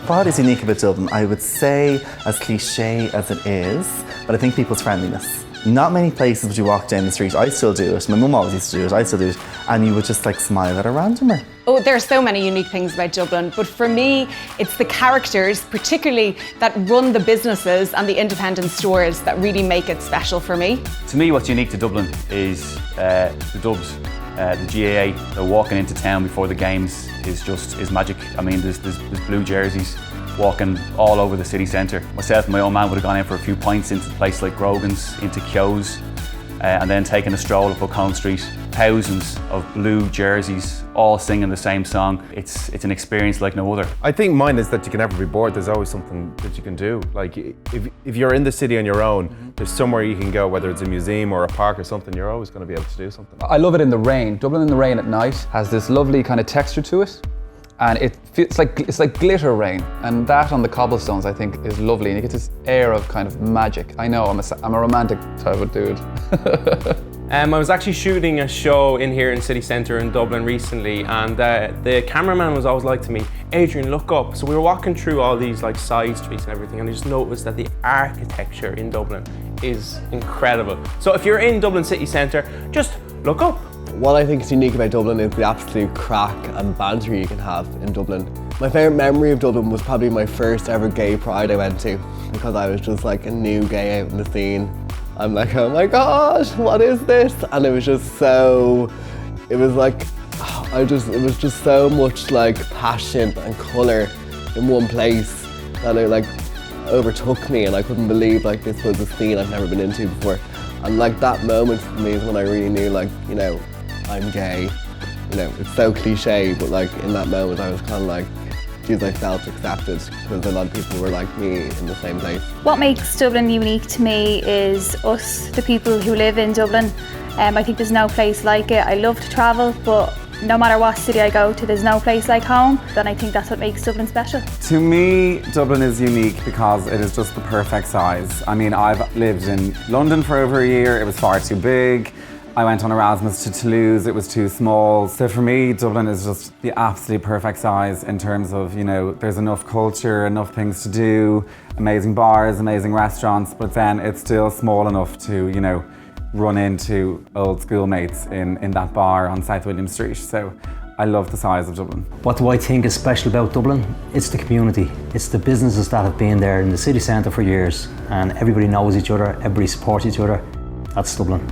What is unique about Dublin? I would say, as cliche as it is, but I think people's friendliness. Not many places would you walk down the street, I still do it, my mum always used to do it, I still do it, and you would just like smile at a randomer. Oh, there are so many unique things about Dublin, but for me, it's the characters, particularly that run the businesses and the independent stores that really make it special for me. To me, what's unique to Dublin is the Dubs. The GAA, walking into town before the games is magic. I mean, there's blue jerseys walking all over the city centre. Myself and my old man would have gone in for a few pints into places like Grogan's, into Keogh's, and then taking a stroll up O'Connell Street. Thousands of blue jerseys, all singing the same song. It's an experience like no other. I think mine is that you can never be bored. There's always something that you can do. Like if you're in the city on your own, there's somewhere you can go, whether it's a museum or a park or something, you're always going to be able to do something. I love it in the rain. Dublin in the rain at night has this lovely kind of texture to it. And it's like glitter rain, and that on the cobblestones I think is lovely, and you get this air of kind of magic. I know I'm a romantic type of dude. I was actually shooting a show in here in City Centre in Dublin recently, and the cameraman was always like to me, "Adrian, look up." So we were walking through all these like side streets and everything, and I just noticed that the architecture in Dublin is incredible. So if you're in Dublin city centre, just look up. What I think is unique about Dublin is the absolute crack and banter you can have in Dublin. My favourite memory of Dublin was probably my first ever gay pride I went to, because I was just like a new gay out in the scene. I'm like, oh my gosh, what is this? And it was just so, it was just so much like passion and colour in one place that it like overtook me, and I couldn't believe like this was a scene I've never been into before. And like that moment for me is when I really knew, like, you know, I'm gay. You know, it's so cliche, but like in that moment I was kind of like, geez, I felt accepted, because a lot of people were like me in the same place. What makes Dublin unique to me is us, the people who live in Dublin. I think there's no place like it. I love to travel, but no matter what city I go to, there's no place like home. And I think that's what makes Dublin special. To me, Dublin is unique because it is just the perfect size. I mean, I've lived in London for over a year. It was far too big. I went on Erasmus to Toulouse, it was too small. So for me, Dublin is just the absolute perfect size in terms of, you know, there's enough culture, enough things to do, amazing bars, amazing restaurants, but then it's still small enough to, you know, run into old schoolmates in that bar on South William Street. So I love the size of Dublin. What do I think is special about Dublin? It's the community. It's the businesses that have been there in the city centre for years, and everybody knows each other, everybody supports each other. That's Dublin.